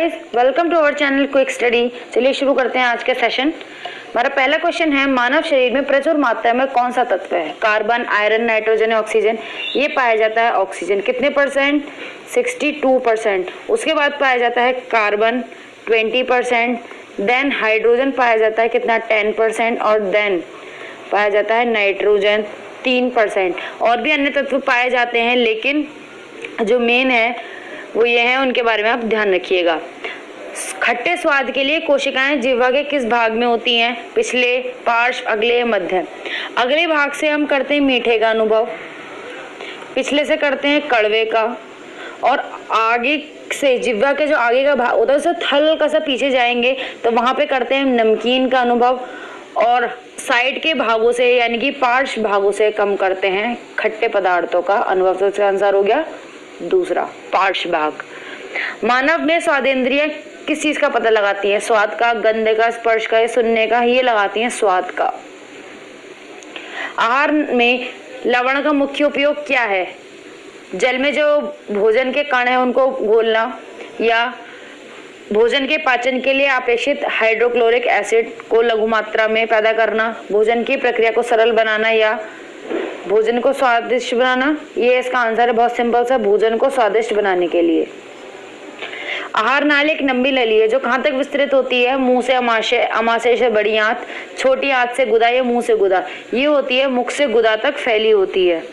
Guys, welcome to our channel Quick Study. चलिए शुरू करते हैं आज का सेशन। हमारा पहला क्वेश्चन है, मानव शरीर में प्रचुर मात्रा में कौन सा तत्व है? Carbon, iron, nitrogen, oxygen. ये पाया जाता है ऑक्सीजन। कितने परसेंट? 62%। उसके बाद पाया जाता है कार्बन 20%, देन हाइड्रोजन पाया जाता है कितना? 10%, और देन पाया जाता है नाइट्रोजन 3%। और भी अन्य तत्व पाए जाते हैं, लेकिन जो मेन है वो ये है, उनके बारे में आप ध्यान रखिएगा। खट्टे स्वाद के लिए कोशिकाएं जिह्वा के किस भाग में होती हैं? पिछले, पार्श्व, अगले, मध्य। अगले भाग से हम करते हैं मीठे का अनुभव, पिछले से करते हैं कड़वे का, और आगे से जिह्वा के जो आगे का भाग होता है उससे हल्का सा पीछे जाएंगे तो वहां पे करते हैं नमकीन का अनुभव, और साइड के भागों से यानी कि पार्श्व भागों से कम करते हैं खट्टे पदार्थों का अनुभव। तो इसका आंसर हो गया दूसरा, पार्श्व भाग। मानव में स्वादेंद्रियां किस चीज का पता लगाती है? स्वाद का, गंध का, स्पर्श का, सुनने का। ये लगाती हैं स्वाद का। आहार में लवण का मुख्य उपयोग क्या है? जल में जो भोजन के कण है उनको घोलना, या भोजन के पाचन के लिए अपेक्षित हाइड्रोक्लोरिक एसिड को लघु मात्रा में पैदा करना, भोजन की प्रक्रिया को सरल बनाना, या भोजन को स्वादिष्ट बनाना। ये इसका आंसर है, बहुत सिंपल सा, भोजन को स्वादिष्ट बनाने के लिए। आहार नाली एक लंबी नली है जो कहाँ तक विस्तृत होती है? मुंह से अमाशय, अमाशय से बड़ी आंत, छोटी आंत से गुदा, या मुंह से गुदा। ये होती है मुख से गुदा तक फैली होती है।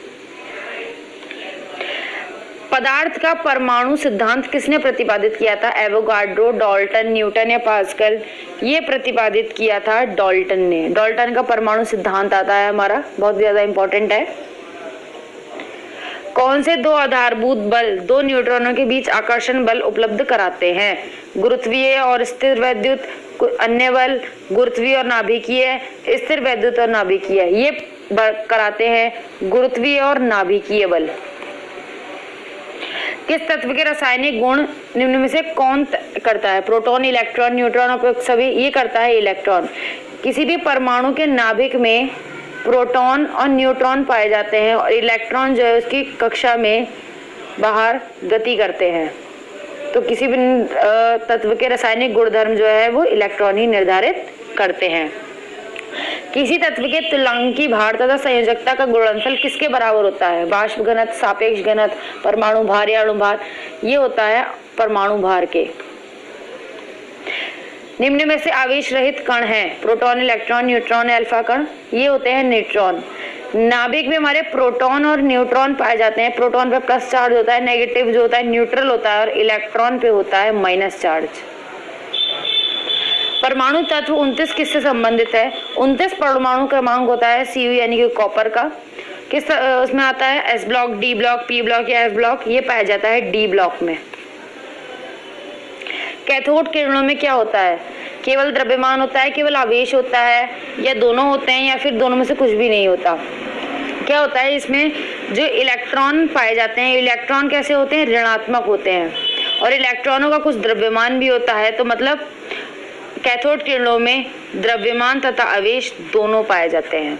पदार्थ का परमाणु सिद्धांत किसने प्रतिपादित किया था? एवोगाड्रो, डाल्टन, न्यूटन या पास्कल। ये प्रतिपादित किया था डाल्टन ने। डाल्टन का परमाणु सिद्धांत आता है हमारा, बहुत ज्यादा इंपॉर्टेंट है। कौन से दो आधारभूत बल दो न्यूट्रॉनों के बीच आकर्षण बल उपलब्ध कराते हैं? गुरुत्वीय और स्थिर वैद्युत। अन्य बल गुरुत्वीय और नाभिकीय, स्थिर वैद्युत और नाभिकीय। ये कराते हैं गुरुत्वीय और नाभिकीय बल। किस तत्व के रासायनिक गुण निम्न में से कौन करता है? प्रोटॉन, इलेक्ट्रॉन, न्यूट्रॉन, उपयुक्त सभी। ये करता है इलेक्ट्रॉन। किसी भी परमाणु के नाभिक में प्रोटॉन और न्यूट्रॉन पाए जाते हैं, और इलेक्ट्रॉन जो है उसकी कक्षा में बाहर गति करते हैं। तो किसी भी तत्व के रासायनिक गुणधर्म जो है वो इलेक्ट्रॉन ही निर्धारित करते हैं। किसी तत्व के तुल्यांकी भार तथा संयोजकता का गुणनफल किसके बराबर होता है? वाष्प घनत्व, सापेक्ष घनत्व, परमाणु भार या अणु भार। ये होता है परमाणु भार के। निम्न में से आवेश रहित कण हैं? प्रोटॉन, इलेक्ट्रॉन, न्यूट्रॉन, अल्फा कण। ये होते हैं न्यूट्रॉन। नाभिक में हमारे प्रोटॉन और न्यूट्रॉन पाए जाते हैं। प्रोटॉन पे प्लस चार्ज होता है, नेगेटिव जो होता है न्यूट्रल होता है, और इलेक्ट्रॉन पे होता है माइनस चार्ज। परमाणु तत्व 29 किससे संबंधित है? 29 परमाणु क्रमांक होता है Cu यानी कि कॉपर का। किस उसमें आता है? S block, D block, P block या एफ ब्लॉक। ये पाया जाता है डी ब्लॉक में। कैथोड किरणों में क्या होता है? केवल द्रव्यमान होता है, केवल आवेश होता है, या दोनों होते हैं, या फिर दोनों में से कुछ भी नहीं होता? क्या होता है इसमें? जो इलेक्ट्रॉन पाए जाते हैं, इलेक्ट्रॉन कैसे होते हैं? ऋणात्मक होते हैं, और इलेक्ट्रॉनों का कुछ द्रव्यमान भी होता है। तो मतलब कैथोड किरणों में द्रव्यमान तथा आवेश दोनों पाए जाते हैं।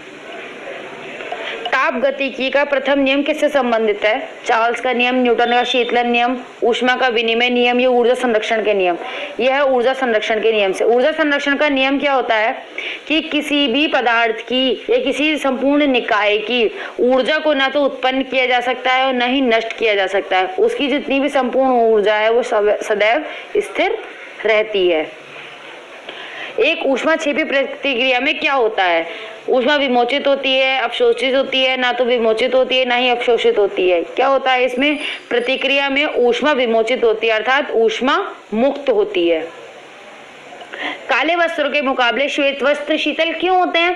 ताप गतिकी का प्रथम नियम किससे संबंधित है? चार्ल्स का नियम, न्यूटन का शीतलन नियम, ऊष्मा का विनिमय नियम, या ऊर्जा संरक्षण के नियम। यह है ऊर्जा संरक्षण के नियम से। ऊर्जा संरक्षण का नियम क्या होता है कि किसी भी पदार्थ की या किसी संपूर्ण निकाय की ऊर्जा को ना तो उत्पन्न किया जा सकता है और न ही नष्ट किया जा सकता है। उसकी जितनी भी संपूर्ण ऊर्जा है वो सदैव स्थिर रहती है। एक ऊष्माक्षेपी प्रतिक्रिया में क्या होता है? ऊष्मा विमोचित होती है, अवशोषित होती है, ना तो विमोचित होती है ना ही अवशोषित होती है। क्या होता है इसमें? प्रतिक्रिया में ऊष्मा विमोचित होती है, अर्थात ऊष्मा मुक्त होती है। काले वस्त्रों के मुकाबले श्वेत वस्त्र शीतल क्यों होते हैं?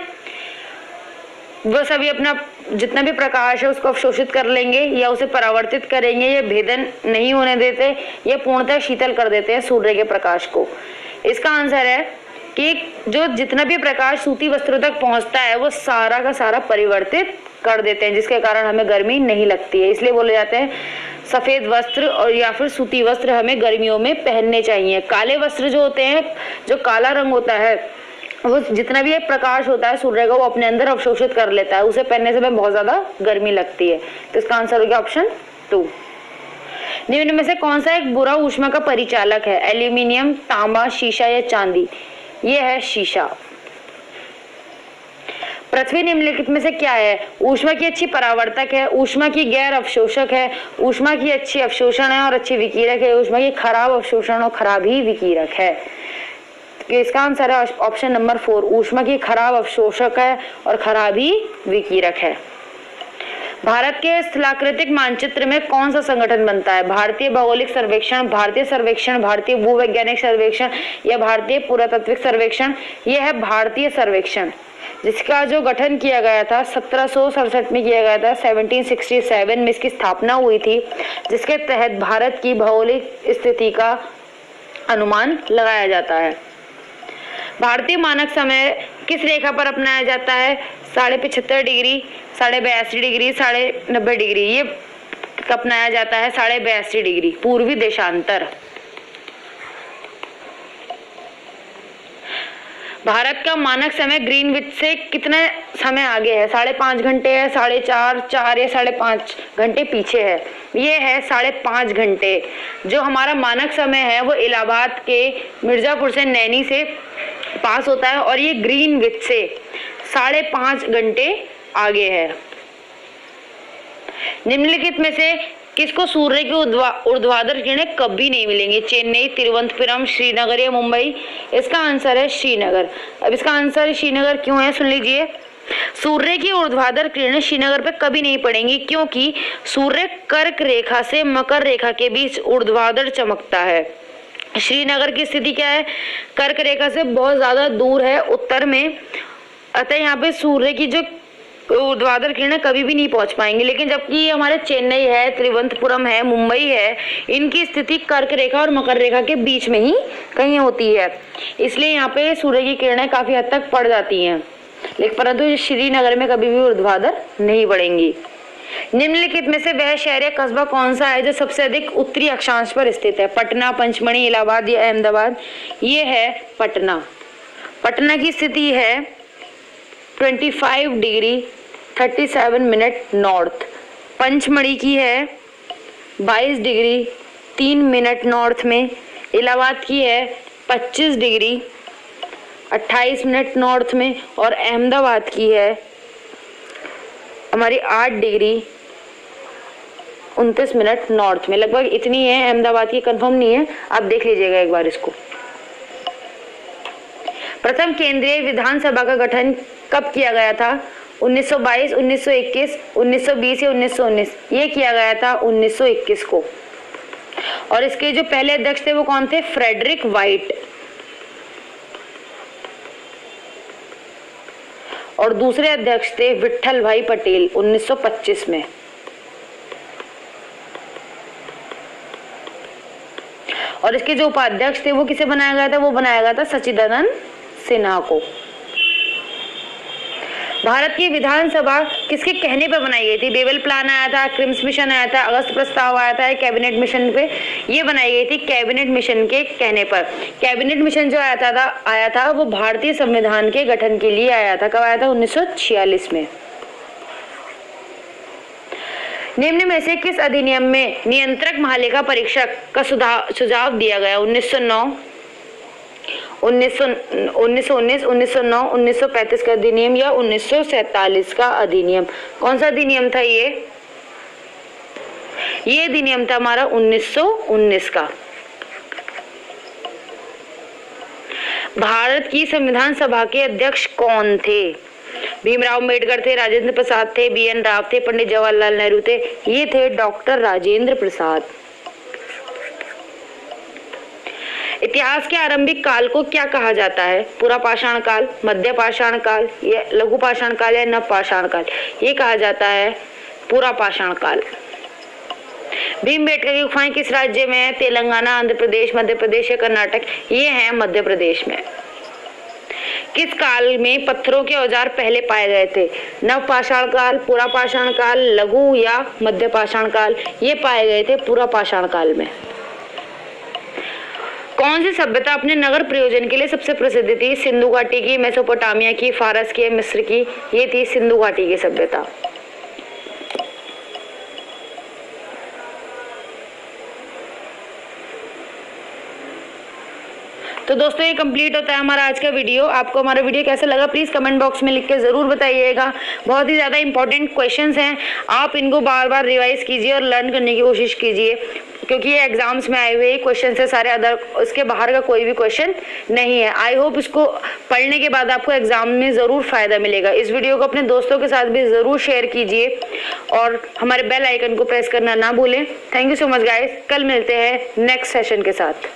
वह सभी अपना जितना भी प्रकाश है उसको अवशोषित कर लेंगे, या उसे परावर्तित करेंगे, या भेदन नहीं होने देते, या पूर्णतः शीतल कर देते हैं सूर्य के प्रकाश को। इसका आंसर है कि जो जितना भी प्रकाश सूती वस्त्रों तक पहुंचता है वो सारा का सारा परिवर्तित कर देते हैं, जिसके कारण हमें गर्मी नहीं लगती है। इसलिए बोले जाते हैं सफेद वस्त्र और या फिर सूती वस्त्र हमें गर्मियों में पहनने चाहिए। काले वस्त्र जो होते हैं, जो काला रंग होता है, वो जितना भी एक प्रकाश होता है सूर्य का वो अपने अंदर अवशोषित कर लेता है, उसे पहनने से हमें बहुत ज्यादा गर्मी लगती है। तो इसका आंसर हो गया ऑप्शन 2। निम्न में से कौन सा एक बुरा ऊष्मा का परिचालक है? एल्यूमिनियम, तांबा, शीशा या चांदी? ये है शीशा। पृथ्वी निम्नलिखित में से क्या है? ऊष्मा की अच्छी परावर्तक है, ऊष्मा की गैर अवशोषक है, ऊष्मा की अच्छी अवशोषण है और अच्छी विकीरक है, ऊष्मा की खराब अवशोषण और खराब ही विकीरक है। तो इसका आंसर है ऑप्शन नंबर 4, ऊष्मा की खराब अवशोषक है और खराब ही विकीरक है। भारत के स्थलाकृतिक मानचित्र में कौन सा संगठन बनता है? भारतीय भौगोलिक सर्वेक्षण, भारतीय सर्वेक्षण, भारतीय भूवैज्ञानिक सर्वेक्षण या भारतीय पुरातात्विक सर्वेक्षण? यह है भारतीय सर्वेक्षण, जिसका जो गठन किया गया था 1767 में किया गया था। 1767 में इसकी स्थापना हुई थी, जिसके तहत भारत की भौगोलिक स्थिति का अनुमान लगाया जाता है। भारतीय मानक समय किस रेखा पर अपनाया जाता है? 75.5 डिग्री, 82.5 डिग्री, 90 डिग्री। ये अपनाया जाता है 82.5 डिग्री पूर्वी देशांतर। भारत का मानक समय ग्रीनविच से कितने समय आगे है? 5.5 घंटे है, 4.5, 4 या 5.5 घंटे पीछे है? ये है 5.5 घंटे। जो हमारा मानक समय है वो इलाहाबाद के मिर्जापुर से नैनी से पास होता है और ये ग्रीनविच से 5.5 घंटे आगे है। निम्नलिखित में से किसको सूर्य की ऊर्ध्वाधर किरणें कभी नहीं मिलेंगी? चेन्नई, तिरुवनंतपुरम, श्रीनगर या मुंबई? इसका आंसर है श्रीनगर। अब इसका आंसर श्रीनगर क्यों है सुन लीजिए। सूर्य की ऊर्ध्वाधर किरणें श्रीनगर पे कभी नहीं पड़ेंगी, क्योंकि सूर्य कर्क रेखा से मकर रेखा के बीच ऊर्ध्वाधर चमकता है। श्रीनगर की स्थिति क्या है? कर्क रेखा से बहुत ज्यादा दूर है उत्तर में, अतः यहाँ पे सूर्य की जो ऊर्ध्वाधर किरणें कभी भी नहीं पहुंच पाएंगी। लेकिन जबकि हमारे चेन्नई है, तिरुवनंतपुरम है, मुंबई है, इनकी स्थिति कर्क रेखा और मकर रेखा के बीच में ही कहीं होती है, इसलिए यहाँ पे सूर्य की किरणें काफी हद तक पड़ जाती हैं, लेकिन परंतु श्रीनगर में कभी भी ऊर्ध्वाधर नहीं पड़ेंगी। निम्नलिखित में से वह शहर या कस्बा कौन सा है जो सबसे अधिक उत्तरी अक्षांश पर स्थित है? पटना, पंचमढ़ी, इलाहाबाद या अहमदाबाद? ये है पटना। पटना की स्थिति है 25 डिग्री 37 मिनट नॉर्थ। पंचमढ़ी की है 22 डिग्री 3 मिनट नॉर्थ में। इलाहाबाद की है 25 डिग्री 28 मिनट नॉर्थ में और अहमदाबाद की है हमारी 8 डिग्री 29 मिनट नॉर्थ में। लगभग इतनी है, अहमदाबाद की कंफर्म नहीं है, आप देख लीजिएगा एक बार इसको। प्रथम केंद्रीय विधानसभा का गठन कब किया गया था? 1922, 1921, 1920 या 1919? ये किया गया था 1921 को। और इसके जो पहले अध्यक्ष थे वो कौन थे? Frederick White. और दूसरे अध्यक्ष थे विट्ठल भाई पटेल 1925 में। और इसके जो उपाध्यक्ष थे वो किसे बनाया गया था? वो बनाया गया था सच्चिदानंद सिन्हा को। भारत की विधानसभा किसके कहने पर बनाई गई थी? बेबल प्लान आया था, क्रिम्स मिशन आया था, अगस्त प्रस्ताव आया था, कैबिनेट मिशन पे? ये बनाई गई थी कैबिनेट मिशन के कहने पर। कैबिनेट मिशन जो आया था वो भारतीय संविधान के गठन के लिए आया था। कब आया था? 1946 में। निम्न में से किस अधिनियम में नियंत्रक महालेखा परीक्षक का सुझाव दिया गया? 1909, 1919, 1909, 1935 का अधिनियम या 1947 का अधिनियम? कौन सा अधिनियम था ये अधिनियम था हमारा 1919 का। भारत की संविधान सभा के अध्यक्ष कौन थे? भीमराव अम्बेडकर थे, राजेंद्र प्रसाद थे, BN राव थे, पंडित जवाहरलाल नेहरू थे? ये थे डॉक्टर राजेंद्र प्रसाद। इतिहास के आरंभिक काल को क्या कहा जाता है? पूरा पाषाण काल, मध्य पाषाण काल, या लघु पाषाण काल या नव पाषाण काल? ये कहा जाता है पूरा पाषाण काल। भीमबेटका की गुफाएं किस राज्य में है? तेलंगाना, आंध्र प्रदेश, मध्य प्रदेश या कर्नाटक? ये है मध्य प्रदेश में। किस काल में पत्थरों के औजार पहले पाए गए थे? नव पाषाण काल, पूरा पाषाण काल, लघु या मध्य पाषाण काल? ये पाए गए थे पूरा पाषाण काल में। कौन सी सभ्यता अपने नगर प्रयोजन के लिए सबसे प्रसिद्ध थी? सिंधु घाटी की, मेसोपोटामिया की, फारस की, मिस्र की? ये थी सिंधु घाटी की सभ्यता। तो दोस्तों ये कंप्लीट होता है हमारा आज का वीडियो। आपको हमारा वीडियो कैसा लगा प्लीज़ कमेंट बॉक्स में लिख के ज़रूर बताइएगा। बहुत ही ज़्यादा इंपॉर्टेंट क्वेश्चंस हैं, आप इनको बार बार रिवाइज कीजिए और लर्न करने की कोशिश कीजिए, क्योंकि ये एग्जाम्स में आए हुए क्वेश्चन है सारे, अदर उसके बाहर का कोई भी क्वेश्चन नहीं है। आई होप इसको पढ़ने के बाद आपको एग्जाम में ज़रूर फ़ायदा मिलेगा। इस वीडियो को अपने दोस्तों के साथ भी ज़रूर शेयर कीजिए और हमारे बेल आइकन को प्रेस करना ना भूलें। Thank you so much guys, कल मिलते हैं नेक्स्ट सेशन के साथ।